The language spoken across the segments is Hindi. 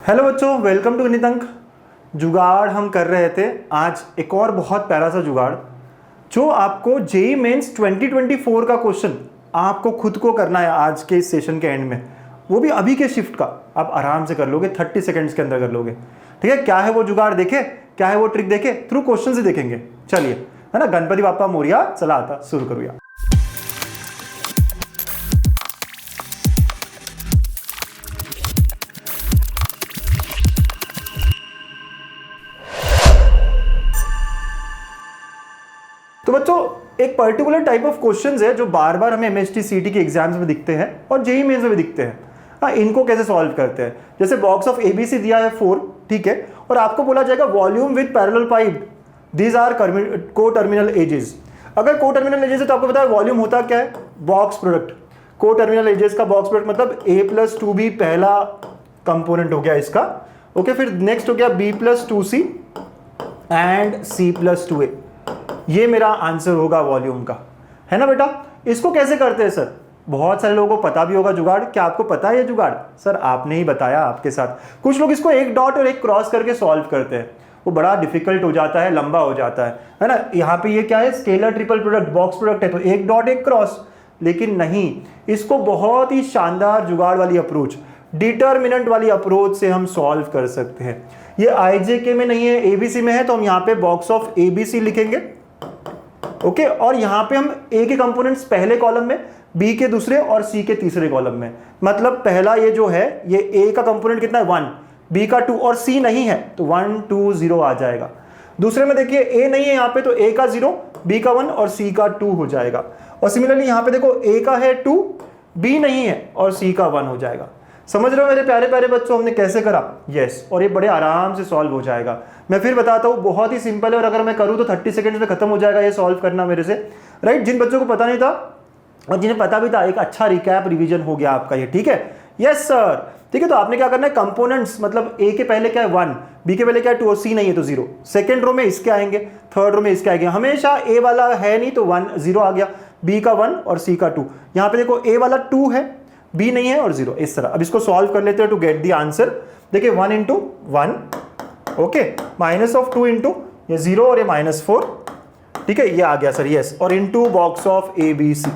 हेलो बच्चों, वेलकम टू गणित अंक। जुगाड़ हम कर रहे थे आज एक और बहुत प्यारा सा जुगाड़ जो आपको जेईई मेंस 2024 का क्वेश्चन आपको खुद को करना है आज के इस सेशन के एंड में, वो भी अभी के शिफ्ट का। आप आराम से कर लोगे, 30 सेकंड्स के अंदर कर लोगे। ठीक है, क्या है वो जुगाड़ देखे, क्या है वो ट्रिक देखे, थ्रू क्वेश्चन से देखेंगे। चलिए, है ना, गणपति बाप्पा मोरिया, चला आता शुरू करूँ। तो बच्चों, एक पर्टिकुलर टाइप ऑफ क्वेश्चंस है जो बार बार हमें एमएसटी सीटी के एग्जाम्स में दिखते हैं और जेईई मेंस में भी दिखते हैं। हाँ, इनको कैसे सॉल्व करते हैं। जैसे बॉक्स ऑफ एबीसी दिया है 4, ठीक है, और आपको बोला जाएगा volume with parallel pipe, these are coterminal edges. अगर को टर्मिनल एजेस है तो आपको पता है वॉल्यूम होता क्या है, बॉक्स प्रोडक्ट। को टर्मिनल एजेस का बॉक्स प्रोडक्ट मतलब a+2b पहला कंपोनेंट हो गया इसका। ओके, फिर नेक्स्ट हो गया b+2c एंड c+2a। ये मेरा आंसर होगा वॉल्यूम का, है ना बेटा। इसको कैसे करते हैं सर, बहुत सारे लोगों को पता भी होगा जुगाड़। क्या आपको पता है ये जुगाड़? सर आपने ही बताया आपके साथ। कुछ लोग इसको एक डॉट और एक क्रॉस करके सॉल्व करते हैं, वो बड़ा डिफिकल्ट हो जाता है, लंबा हो जाता है ना। यहाँ पे ये क्या है, scalar triple product, box product है, तो एक डॉट एक क्रॉस। लेकिन नहीं, इसको बहुत ही शानदार जुगाड़ वाली अप्रोच, डिटर्मिनेंट वाली अप्रोच से हम सॉल्व कर सकते हैं। ये आईजेके में नहीं है, एबीसी में है, तो हम यहाँ पे बॉक्स ऑफ एबीसी लिखेंगे। ओके, और यहां पे हम ए के कंपोनेंट्स पहले कॉलम में, बी के दूसरे और सी के तीसरे कॉलम में। मतलब पहला ये जो है, ये ए का कंपोनेंट कितना है 1, बी का 2 और सी नहीं है तो 1 2 0 आ जाएगा। दूसरे में देखिए ए नहीं है यहाँ पे, तो ए का 0, बी का 1 और सी का 2 हो जाएगा। और सिमिलरली यहाँ पे देखो ए का है 2, बी नहीं है और सी का 1 हो जाएगा। समझ रहे हो मेरे प्यारे प्यारे बच्चों हमने कैसे करा? यस, और ये बड़े आराम से सॉल्व हो जाएगा। मैं फिर बताता हूँ, बहुत ही सिंपल है, और अगर मैं करूँ तो 30 सेकंड्स में खत्म हो जाएगा ये सॉल्व करना मेरे से। राइट, जिन बच्चों को पता नहीं था और जिन्हें पता भी था, एक अच्छा रिकैप रिवीजन हो गया आपका ये। ठीक है, यस सर। ठीक है, तो आपने क्या करना है, कंपोनेंट्स मतलब ए के पहले क्या है 1, बी के पहले क्या है 2 और सी नहीं है तो 0। सेकेंड रो में इसके आएंगे, थर्ड रो में इसके आएंगे। हमेशा ए वाला है नहीं तो 1 0 आ गया, बी का 1 और सी का 2। यहाँ पे देखो ए वाला 2 है, बी नहीं है और 0, इस तरह। अब इसको सॉल्व कर लेते हैं टू गेट द आंसर। देखिए 1 × 1, ओके, माइनस ऑफ 2 × ये 0 और ये -4, ठीक है, ये आ गया सर, यस। और into box of A B C.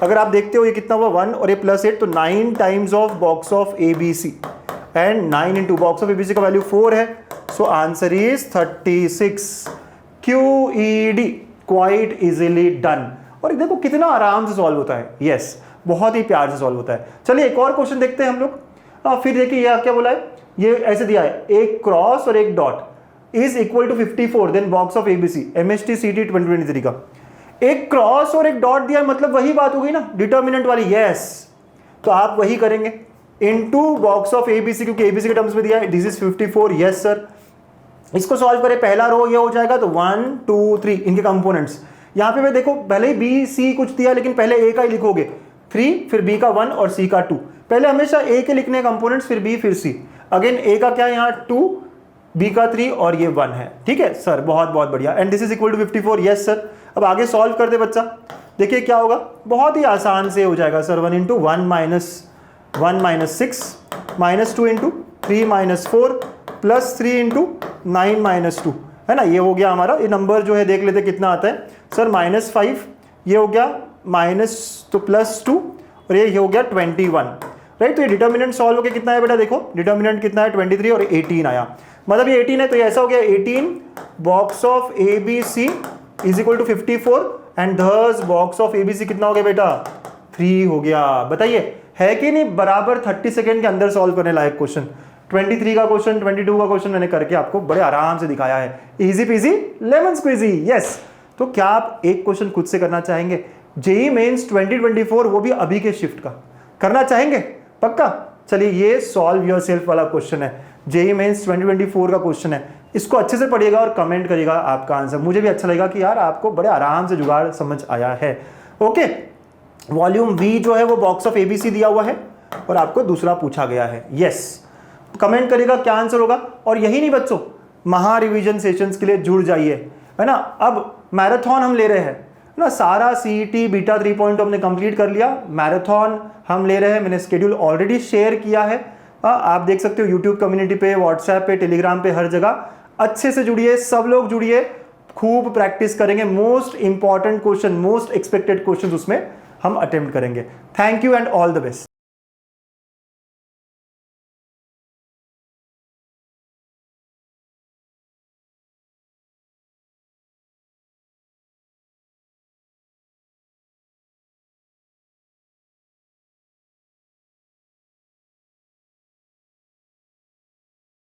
अगर आप देखते हो ये कितना हुआ 1 और ये +8, तो 9 times of box of A B C and 9 × box of A B C का वैल्यू 4 है। So answer is 36। QED, quite easily done. और देखो कितना आराम से सॉल्व होता है, यस, बहुत ही प्यार से सॉल्व होता है। चलिए एक और क्वेश्चन देखते हैं हम लोग। फिर देखिए यह क्या बोला है, ये ऐसे दिया है, एक क्रॉस और एक dot is equal to 54, then box of ABC, MST CT 2023 का। एक क्रॉस और एक डॉट दिया है, मतलब वही बात हो गई ना, डिटर्मिनेंट वाली। यस, तो आप वही करेंगे इनटू बॉक्स ऑफ एबीसी, क्योंकि एबीसी के टर्म्स में दिया है, दिस इज 54। यस सर, इसको सॉल्व करें, पहला रो ये हो जाएगा, तो 1 2 3 इनके कंपोनेंट्स। यहाँ पे मैं देखो पहले ही बी सी कुछ दिया, लेकिन पहले ए का ही लिखोगे, 3 फिर बी का 1 और सी का 2। पहले हमेशा ए के लिखने कंपोनेंट्स, फिर बी फिर सी। अगेन ए का क्या है यहाँ 2, बी का 3 और ये 1 है। ठीक है सर, बहुत बहुत बढ़िया। And this is equal to 54। Yes sir. अब आगे सॉल्व कर दे बच्चा, देखिए क्या होगा, बहुत ही आसान से हो जाएगा सर। 1 × 1 - 1 - 6 -2 × 3 - 4 +3 × 9 - 2, है ना। ये हो गया हमारा, ये नंबर जो है देख लेते कितना आता है सर, -5, ये हो गया माइनस तो +2 और ये हो गया 21। राइट, तो ये डिटर्मिनेंट सॉल्व हो गया, कितना है बेटा, देखो डिटर्मिनेंट कितना है 23 और 18 आया। मतलब ये 18 है, तो ये ऐसा हो गया 18 box of A B C is equal to 54 and thus box of A B C कितना हो गया बेटा, 3 हो गया। बताइए है कि नहीं बराबर 30 सेकेंड के अंदर सॉल्व करने लायक क्वेश्चन। 23 का क्वेश्चन, 22 का क्वेश्चन मैंने करके आपको बड़े आराम से दिखाया है, easy peasy lemon squeezy. Yes, तो क्या आप एक क्वेश्चन खुद से करना चाहेंगे जेईई मेंस 2024, वो भी अभी के शिफ्ट का करना चाहेंगे? पक्का? चलिए ये सॉल्व योरसेल्फ वाला क्वेश्चन है, जेईई मेंस 2024 का क्वेश्चन है। इसको अच्छे से पढ़िएगा और कमेंट करिएगा आपका आंसर, मुझे भी अच्छा लगेगा कि यार आपको बड़े आराम से जुगाड़ समझ आया है। ओके, वॉल्यूम वी जो है वो बॉक्स ऑफ एबीसी दिया हुआ है और आपको दूसरा पूछा गया है। यस, कमेंट करिएगा क्या आंसर होगा। और यही नहीं बच्चों, महा रिवीजन सेशंस के लिए जुड़ जाइए, है ना। अब मैराथन हम ले रहे हैं ना, सारा सीईटी बीटा 3.0 हमने कंप्लीट कर लिया, मैराथन हम ले रहे हैं। मैंने स्केड्यूल ऑलरेडी शेयर किया है, आप देख सकते हो यूट्यूब कम्युनिटी पे, व्हाट्सएप पे, टेलीग्राम पे, हर जगह अच्छे से जुड़िए, सब लोग जुड़िए, खूब प्रैक्टिस करेंगे। Most important question, most expected question उसमें हम अटेम्प्ट करेंगे। Thank you and all the best.